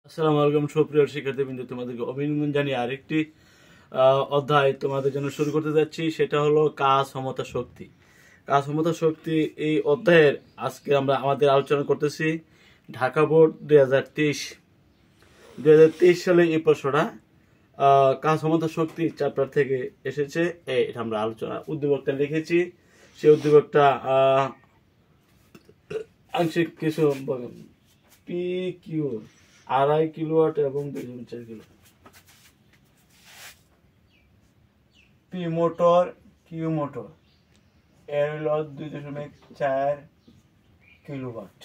আসসালামু আলাইকুম সুপ্রিয় শিক্ষার্থীবৃন্দ, তোমাদেরকে অভিনন্দন জানিয়ে আরেকটি অধ্যায় তোমাদের জন্য শুরু করতে যাচ্ছি। সেটা হলো কাজ ক্ষমতা শক্তি। কাজ ক্ষমতা শক্তি এই অধ্যায়ের আজকে আমরা আমাদের আলোচনা করতেছি ঢাকা বোর্ড 2023 সালে এই প্রশ্নটা কাজ ক্ষমতা শক্তি চ্যাপ্টার থেকে এসেছে। এটা আমরা আলোচনা উদ্দীপকটা লিখেছি। সেই উদ্দীপকটা আংশিক কিছু পি কিউ 2.5 কিলোওয়াট এবং 2.4 kilo P motor Q motor এর হল 2.4 কিলোওয়াট।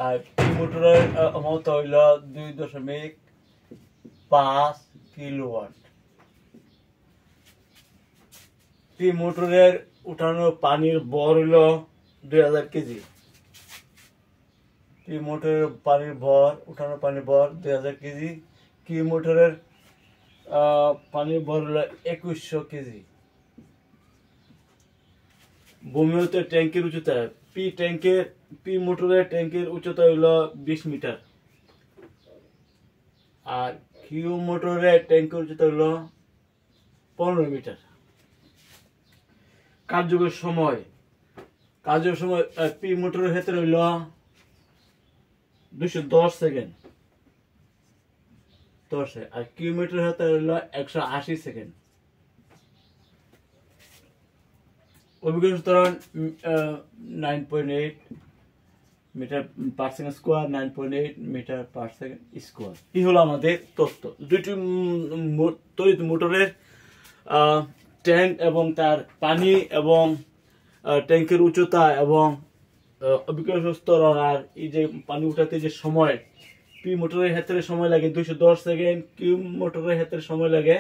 আর পি মোটরের ক্ষমতা হইল 2.5 কিলোওয়াট। পি মোটরের উঠানো পানির ভর হইল 2000 কেজি। পি মোটরের পানির ভর উঠানো পানির ভর 2000 কেজি। কিউ মোটরের পানির ভর হলো 2100 কেজি। ভূমি হতে ট্যাঙ্কের উচ্চতা পি মোটরের ট্যাঙ্কের উচ্চতা হইল 20 মিটার আর কিউ মোটরের ট্যাঙ্কের উচ্চতা হইল 15 মিটার। কার্যকর সময় পি মোটরের ক্ষেত্রে হইল 210 সেকেন্ড আর কিউ মোটরের ক্ষেত্রে হইল 180 সেকেন্ড। অভিকর্ষ ত্বরণ 9.8 metre per second square, 9.8 metre per second square. এই হলো আমাদের তথ্য। দুইটি তড়িৎ মোটরের ট্যাঙ্ক এবং তার পানি এবং ট্যাঙ্কের উচ্চতা এবং অভিকর্ষ ত্বরণ আর এই যে পানি উঠাতে যে সময়, পি মোটরের ক্ষেত্রে সময় লাগে 210 সেকেন্ড, কিউ মোটরের ক্ষেত্রে সময় লাগে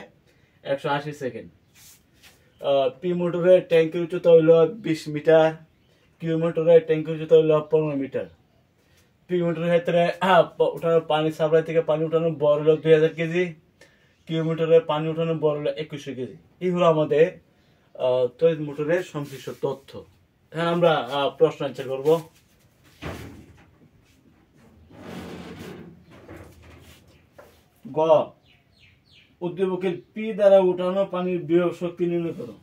180 সেকেন্ড। পি মোটরের ট্যাঙ্কের উচ্চতা হইল 20 মিটার, কিউ মোটরের ট্যাঙ্কের উচ্চতা হইল 15 মিটার। পি মোটরের ক্ষেত্রে উঠানো পানি সাপ্লাই থেকে পানি উঠানোর ভর হলো 2000 কেজি, কিউ মোটরের পানি উঠানোর ভর হলো 2100 কেজি। এই হলো আমাদের তড়িৎ মোটরের সংশ্লিষ্ট তথ্য। হ্যাঁ, আমরা প্রশ্ন আনসার করব। গ, উদ্দীপকের পি দ্বারা উঠানো পানির বিভব শক্তি নির্ণয় করো।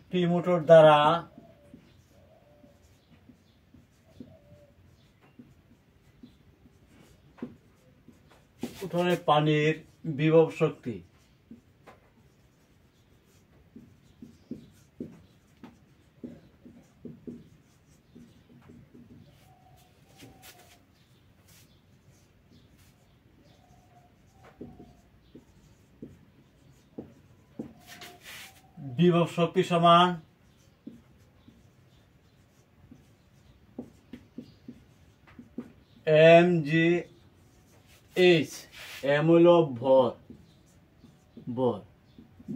পি মোটর দ্বারা উঠানো পানির বিভব শক্তি। বিভব শক্তি সমান mgh। এম হইল ভর,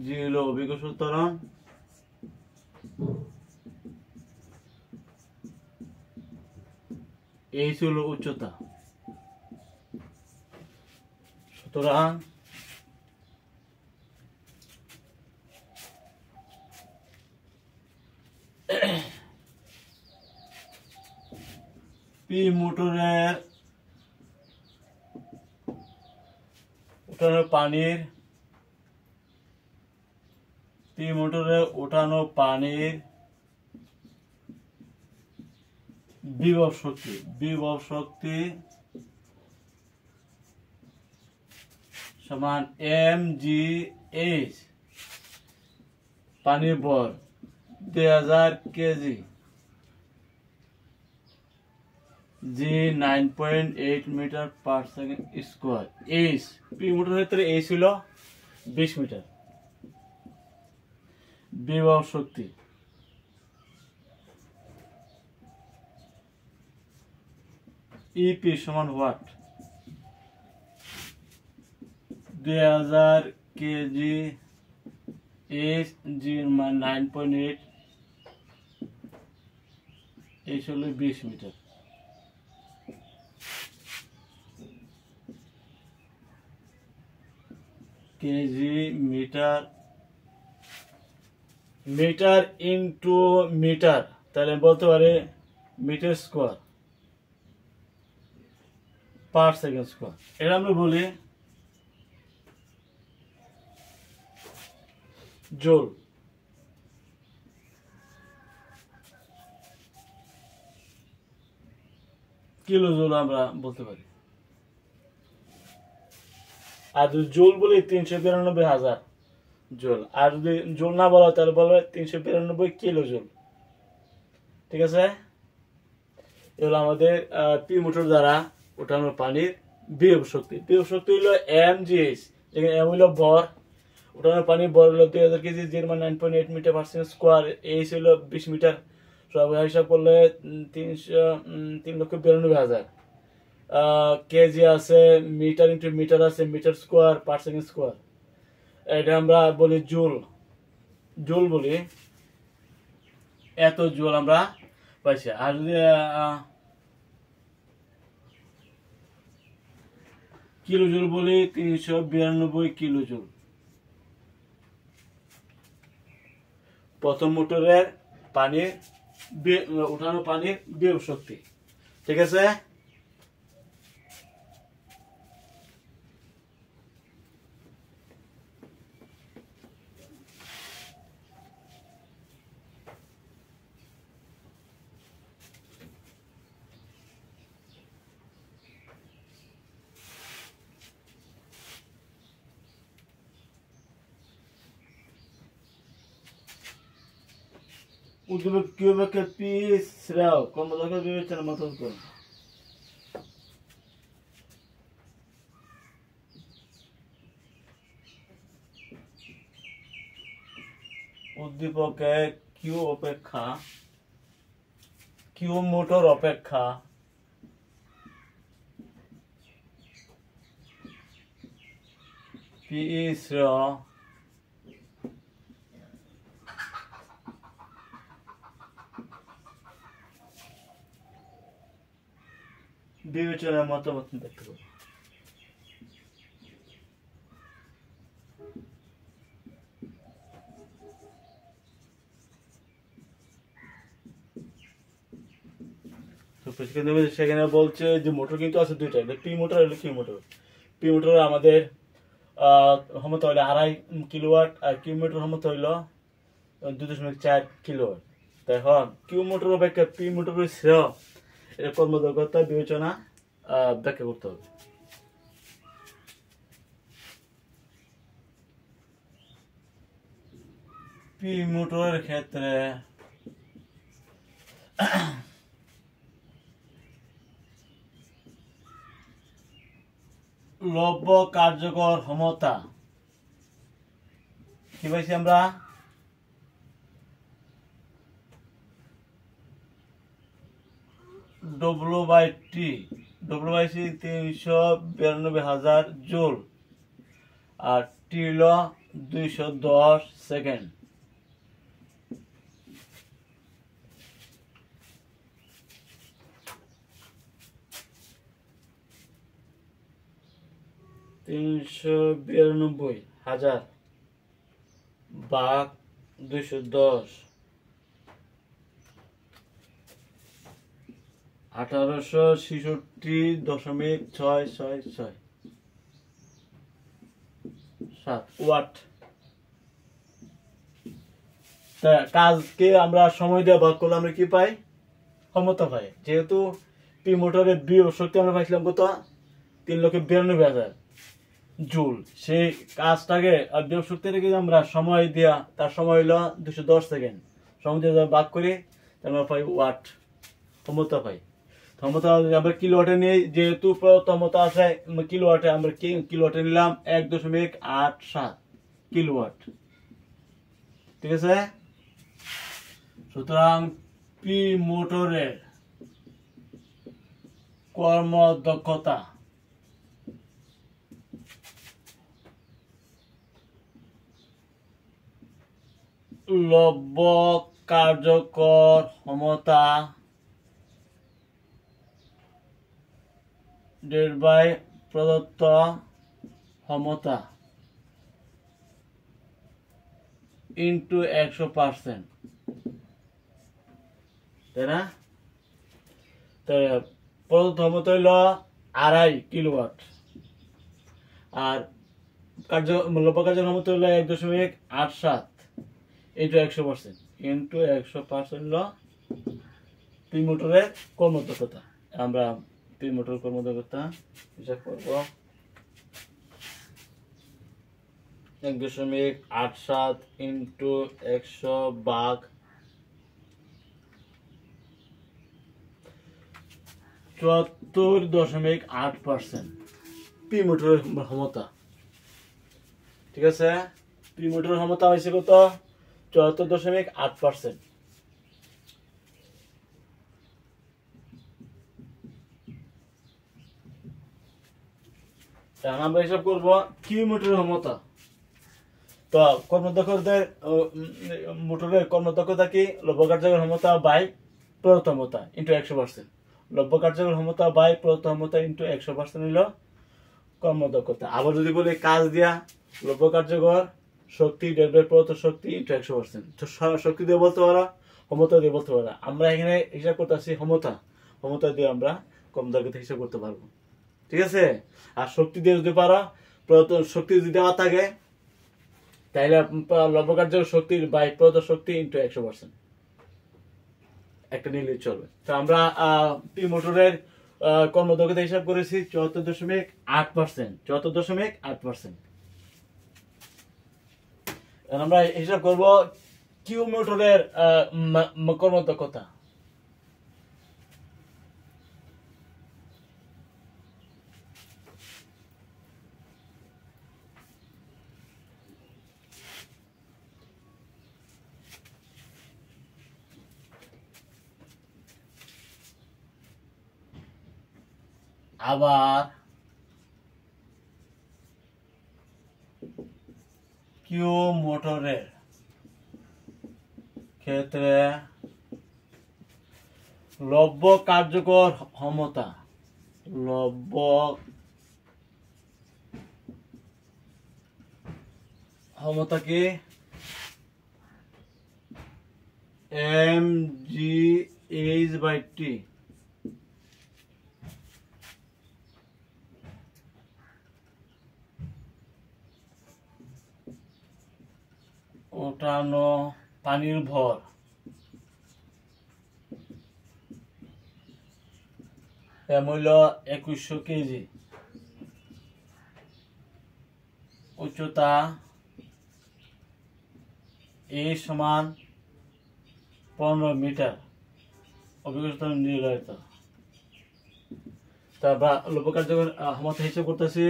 জি হইল অভিকর্ষ ত্বরণ, এইচ হইল উচ্চতা। সুতরাং পি মোটরের উঠানো পানির বিভব শক্তি সমান mgh। পানির ভর 2000 KG, G 9.8 metre per second square. H, P মোটরের ক্ষেত্রে এইচ ছিল 20 মিটার। বিভব শক্তি ইপি সমান watt, 2000 KG, H G 9.8, H হলো 20 metre. KG metre metre into metre, তাহলে বলতে পারি metre square per second square. এটা আমরা বলি জোল। কিলো জোল আমরা বলতে পারি। আর যদি জোল বলি 392,000 জোল। আর যদি জোল না বলা হয় তাহলে বলবে 392 কিলো জোল। ঠিক আছে, এগুলো আমাদের পি মোটর দ্বারা ওঠানো পানির বিভব শক্তি। বিভব শক্তি হলো mgh, যেখানে m হলো ভর, ওঠানো পানির ভর হলো 2000 কেজি, যের মান 9.8 metre per second square, H হলো 20 মিটার। সব হিসাব করলে 3,92,000 কেজি আছে, মিটার ইন্টু মিটার আছে, metre square per second square. এটা আমরা বলি জুল। জুল বলি, এত জুল আমরা পাইছি। আর যদি কিলো জুল বলি 392 কিলো জুল। প্রথম মোটরের পানির উঠানো পানির বিভব শক্তি। ঠিক আছে, উদ্দীপক কিউবেকের পি শ্রেয় কর্মদক্ষ বিবেচনা মতো করুন। উদ্দীপকে কিউ অপেক্ষা, কিউ মোটর অপেক্ষা পি শ্রেয় বিবেচনার মতামত ব্যক্ত করুন। সেখানে বলছে যে মোটর কিন্তু আছে দুইটা, পি মোটর আর কিউ মোটর। পি মোটর আমাদের ক্ষমতা হইলো 2.5 কিলোওয়াট, আর কিউ মোটর ক্ষমতা হইলো 2.4 কিলোওয়াট। এখন কিউ মোটর অপেক্ষা পি মোটরের শ্রেয়, এটা কর্মদক্ষতা বিবেচনা ব্যাখ্যা করতে হবে। পি মোটরের ক্ষেত্রে লব্য কার্যকর ক্ষমতা কি পাইছি আমরা? W/T, W/C 392,000 জুল, আর টি হলো 210 সেকেন্ড। $392,000 ভাগ 210, 1866.666 ওয়াট। কাজকে আমরা সময় দিয়ে ভাগ করলে আমরা কি পাই? ক্ষমতা পাই। যেহেতু পি মোটরের বিভব শক্তি আমরা পাইছিলাম কত? 3,92,000 জুল। সেই কাজটাকে বিভব শক্তিটাকে আমরা সময় দিয়া, তার সময় হলো 210 সেকেন্ড, সময় দিয়ে ভাগ করি, আমরা পাই ওয়াট, ক্ষমতা পাই। ক্ষমতা আমরা কিলোওয়াটে নিই, যেহেতু ক্ষমতা আছে কিলোওয়াটে, আমরা কিলোওয়াটে নিলাম 1.87 কিলোওয়াট। ঠিক আছে, সুতরাং পি মোটরের কর্মদক্ষতা লব্য কার্যকর ক্ষমতা প্রদত্ত ক্ষমতা ইন্টু 100%, তাই না? প্রদত্ত ক্ষমতা হইল 2.5 কিলোওয়াট, আর লব্য কার্য ক্ষমতা হইল 1.87 ইন্টু 100%, ইন্টু 100% হলো পি মোটরের কর্মদক্ষতা। আমরা পি মোটর কর্মদক্ষতা হিসাব করব। 1.87 ইন্টু 100 ভাগ 74.8% পি মোটরের ক্ষমতা। ঠিক আছে, পি মোটরের ক্ষমতা হয়েছে কত? 74.8%। এখন আমরা হিসাব করব কিউ মোটরের ক্ষমতা। তো কর্মদক্ষতার মোটরের কর্মদক্ষতা কি? লব্য কার্যকর ক্ষমতা বাই প্রদত্ত ক্ষমতা ইন্টু 100%। লব্য কার্যকর ক্ষমতা বাই প্রদত্ত ক্ষমতা ইন্টু 100% হইল কর্মদক্ষতা। আবার যদি বলি কাজ দিয়া, লব্য কার্যকর শক্তি ডেল্টা প্রদত্ত শক্তি ইন্টু 100%। শক্তি দিয়ে বলতে পারা, ক্ষমতা দিয়ে বলতে পারা। আমরা এখানে হিসাব করতেছি ক্ষমতা দিয়ে আমরা কর্মদক্ষতা হিসাব করতে পারবো। ঠিক আছে, আর শক্তি দিয়ে যদি পারা, প্রদত্ত শক্তি যদি দেওয়া থাকে তাহলে লব্য কার্যকর শক্তি বাই প্রদত্ত শক্তি ইন্টু 100% একটা নিলেই চলবে। তো আমরা পি মোটরের কর্মদক্ষতা হিসাব করেছি 74.8%। 74.8%। আমরা হিসাব করব কিউ মোটরের কর্মদক্ষতা। আবার কিউ মোটরের ক্ষেত্রে লব্য কার্যকর ক্ষমতা, লব্য ক্ষমতা কি? mgh/t। ওঠানো পানির ভর মূল্য 2100 কেজি, উচ্চতা এ সমান 15 মিটার, অভিজ্ঞতা নির্ধারিত। তারপর লব্য কার্যকর ক্ষমতা হিসাব করতেছি।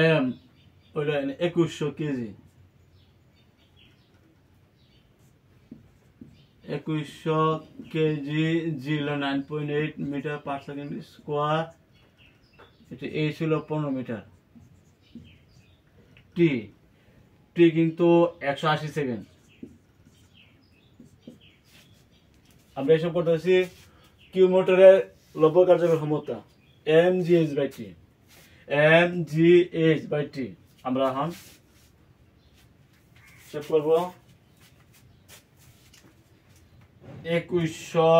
এম হইল 2100 কেজি, 2100 কেজি, জি হলো 9.8 মিটার পার সেকেন্ড স্কোয়ার, এটা এই ছিল 15 মিটার। টি টি কিন্তু 180 সেকেন্ড। আমরা এসব করতেছি কিউ মোটরের লব্য কার্যকর ক্ষমতা mgh/t। mgh/t আমরা এখন চেক করব। 2100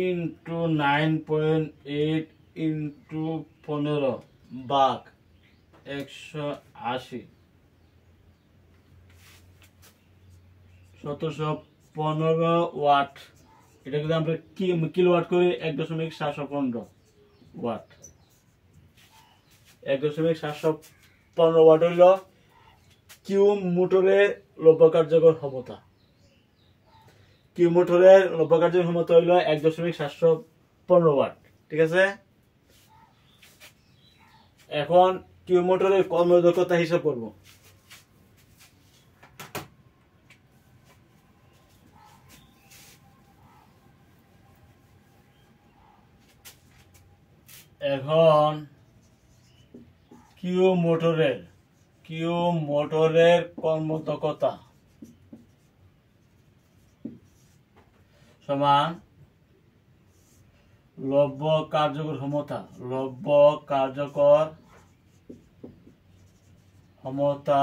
ইন্টু 9.8 ইন্টু 15 ভাগ 180, 1715 ওয়াট। এটা যদি আমরা কিলোওয়াট করি 1.715 ওয়াট। 1.715 ওয়াট হইল কিউ মোটরের লব্য কার্যকর ক্ষমতা। কিউ মোটরের লব্য কার্যকর ক্ষমতা হইল 1.715 ওয়াট। ঠিক আছে, এখন কিউ মোটরের কর্মদক্ষতা হিসাব করব। এখন কিউ মোটরের কর্মদক্ষতা সমান লব্য কার্যকর ক্ষমতা, লব্য কার্যকর ক্ষমতা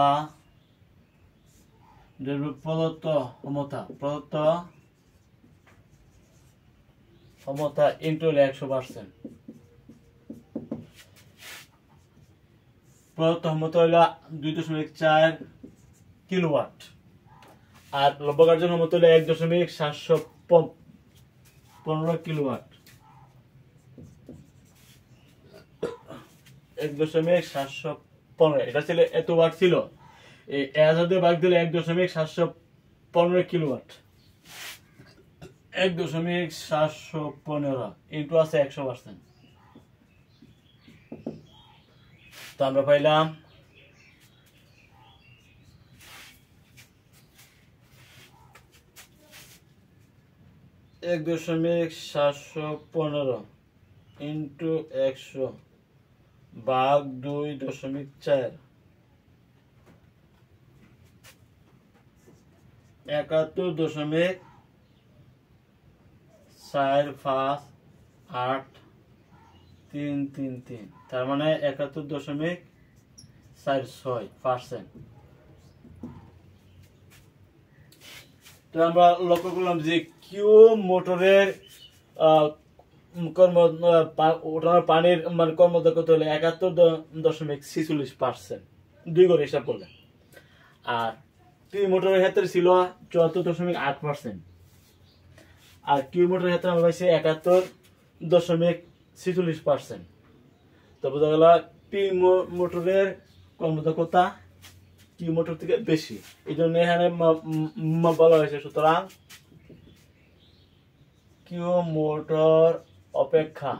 প্রদত্ত ক্ষমতা ইন্টু 100%। প্রদত্ত ক্ষমতা হইল 2.4 কিলোওয়াট, আর লব্ধকার্য ক্ষমতা হইল 1.715 কিলোওয়াট। 1.715, এটা ছিল এত ওয়াট ছিল, এই 1000 দিয়ে ভাগ দিলে 1.715 কিলোওয়াট। 1.715 ইন্টু আছে 100%। তো আমরা পাইলাম 1.715 ইন্টু 100 ভাগ 2.4, 71.4583333, তার মানে 71.46%। তো আমরা লক্ষ্য করলাম যে কিউ মোটরের পানির মানে কর্মদক্ষতা হলো 71.46%, 2 করে হিসাব করলে। আর পি মোটরের ক্ষেত্রে ছিল 74.8%, আর কিউ মোটরের ক্ষেত্রে আমরা পাইছি 71.46%। তো বোঝা গেল পি মোটরের কর্মদক্ষতা কিউ মোটর থেকে বেশি, এই জন্য এখানে বলা হয়েছে সুতরাং কিউ মোটর অপেক্ষা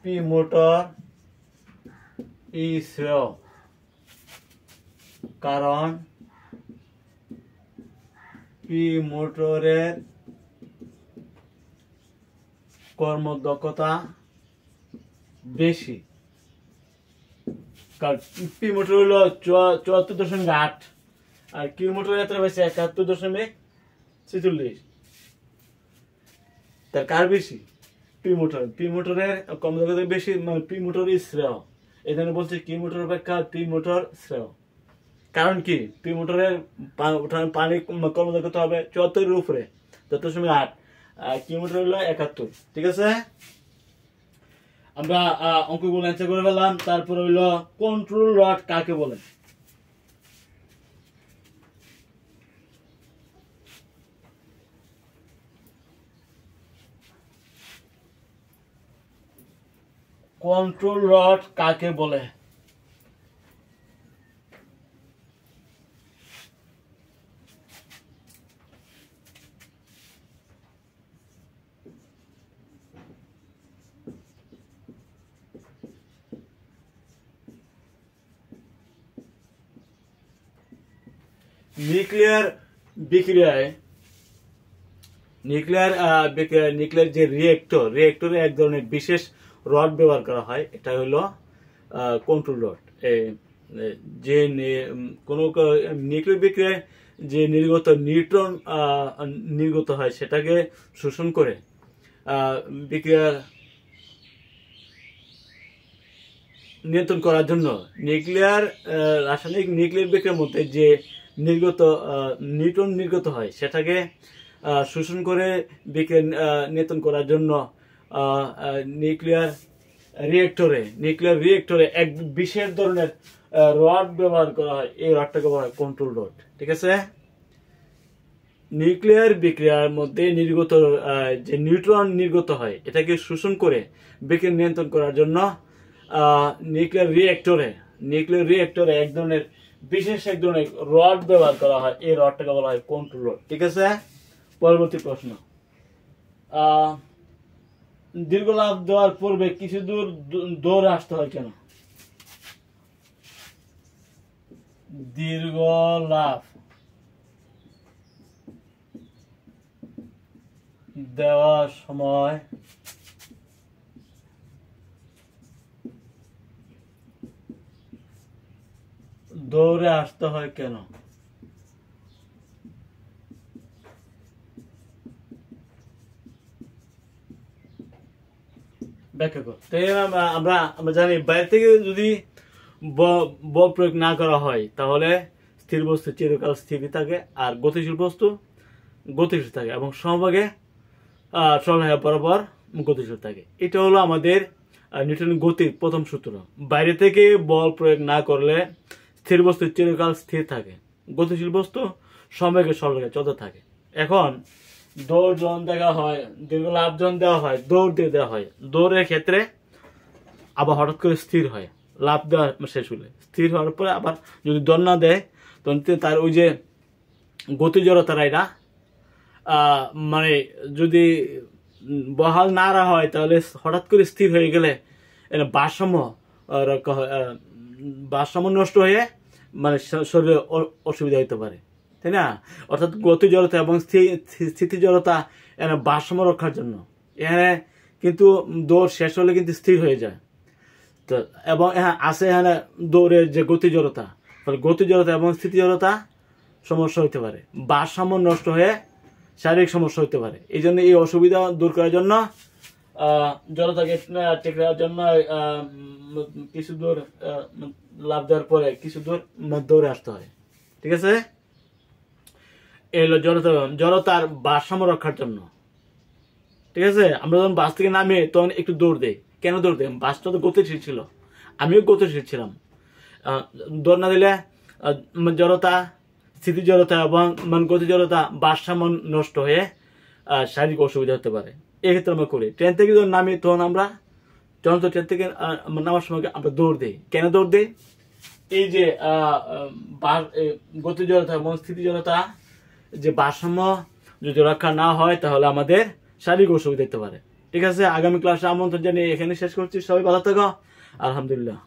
পি মোটর শ্রেয়, কারণ পি মোটরের কর্মদক্ষতা বেশি। কারণ পি মোটর হলো 74.8 আর কিউ মোটরের ক্ষেত্রে পাইছে 71.46। তার কার বেশি? পি মোটরের কর্মদক্ষতা বেশি, মানে পি মোটরই শ্রেয়। এই জন্য বলছে কিউ মোটর অপেক্ষা পি মোটর শ্রেয়। কারণ কি? পি মোটরের পানি কর্মদক্ষতা হবে 74 এর উপরে, 74.8, আর কিউ মোটর হলো 71। ঠিক আছে, আমরা অঙ্কগুলো অ্যান্সার করে ফেললাম। তারপর হইলো কন্ট্রোল রড কাকে বলে? কন্ট্রোল রড কাকে বলে? নিউক্লিয়ার বিক্রিয়ায় যে রিয়েক্টরে এক ধরনের বিশেষ রড ব্যবহার করা হয়, এটা হলো কন্ট্রোল রড। যে কোন নিউক্লিয়ার বিক্রিয়ায় যে নিউট্রন নির্গত হয় সেটাকে শোষণ করে বিক্রিয়া নিয়ন্ত্রণ করার জন্য রাসায়নিক নিউক্লিয়ার বিক্রিয়ার মধ্যে যে নিউট্রন নির্গত হয় সেটাকে শোষণ করে বিক্রিয়া নিয়ন্ত্রণ করার জন্য নিউক্লিয়ার রিয়েক্টরে এক বিশেষ ধরনের রড ব্যবহার করা হয়। এই রডটাকে বলা হয় কন্ট্রোল রড। ঠিক আছে, নিউক্লিয়ার বিক্রিয়ার মধ্যে নির্গত যে নিউট্রন নির্গত হয় এটাকে শোষণ করে বিক্রিয়া নিয়ন্ত্রণ করার জন্য নিউক্লিয়ার রিয়েক্টরে এক ধরনের বিশেষ এক ধরনের রড ব্যবহার করা হয়। এই রডটাকে বলা হয় কন্ট্রোল রড। ঠিক আছে, পরবর্তী প্রশ্ন। দীর্ঘ লাফ দেওয়ার পূর্বে কিছু দূর দৌড়ে আসতে হয় কেন? দীর্ঘ লাফ দেওয়ার সময় দৌড়ে আসতে হয় কেন? ব্যাখ্যা কর। তো আমরা আমরা জানি বাইরে থেকে যদি বল প্রয়োগ না করা হয় তাহলে স্থির বস্তু চিরকাল স্থিরই থাকে, আর গতিশীল বস্তু গতিশীল থাকে এবং সমভাগে সরলরেখা বরাবর গতিশীল থাকে। এটা হলো আমাদের নিউটনের গতির প্রথম সূত্র। বাইরে থেকে বল প্রয়োগ না করলে স্থির বস্তু চিরকাল স্থির থাকে, গতিশীল বস্তু সমবেগে সরলরেখা চলতে থাকে। এখন দৌড় যখন দেখা হয়, দীর্ঘ লাভ যখন দেওয়া হয়, দৌড় দিয়ে দেওয়া হয়, দৌড়ের ক্ষেত্রে আবার হঠাৎ করে স্থির হয়, লাভ দেওয়া শেষ হলে স্থির হওয়ার পরে আবার যদি দৌড় না দেয় তখন তার ওই যে গতি জড়তার এটা মানে যদি বহাল না রাখা হয় তাহলে হঠাৎ করে স্থির হয়ে গেলে ভারসাম্য ভারসাম্য নষ্ট হয়ে মানে শরীরে অসুবিধা হতে পারে, তাই না? অর্থাৎ গতি জড়তা এবং স্থিতি জড়তা ভারসাম্য রক্ষার জন্য এখানে কিন্তু দৌড় শেষ হলে কিন্তু স্থির হয়ে যায়। তো এবং আছে এখানে দৌড়ের যে গতি জড়তা, গতি জড়তা এবং স্থিতি জড়তা সমস্যা হতে পারে, ভারসাম্য নষ্ট হয়ে শারীরিক সমস্যা হতে পারে। এই জন্য এই অসুবিধা দূর করার জন্য জড়তাকে ঠিক রাখার জন্য কিছু দূর লাভ দেওয়ার পরে কিছু দূর দৌড়ে আসতে হয়, ঠিক আছে? এই হলো জড়তার ভারসাম্য রক্ষার জন্য, ঠিক আছে? আমরা যখন বাস থেকে নামে তখন একটু দৌড় দেই। কেন দৌড় দেই? বাসটা তো গতিশীল ছিল, আমিও গতিশীল ছিলাম। দৌড় না দিলে জড়তা, স্থিতি জড়তা এবং গতি জড়তা ভারসাম্য নষ্ট হয়ে শারীরিক অসুবিধা হতে পারে। এক্ষেত্রে আমরা করি ট্রেন থেকে যখন নামি তখন আমরা ট্রেন থেকে নামার সময় আমরা দৌড় দিই। কেন দৌড় দিই? এই যে গতি জড়তা এবং স্থিতি জড়তা যে ভারসাম্য যদি রক্ষা না হয় তাহলে আমাদের শারীরিক অসুবিধা হতে পারে, ঠিক আছে? আগামী ক্লাসে আমন্ত্রণ জানিয়ে এখানে শেষ করছি। সবাই ভালো থাকো, আলহামদুলিল্লাহ।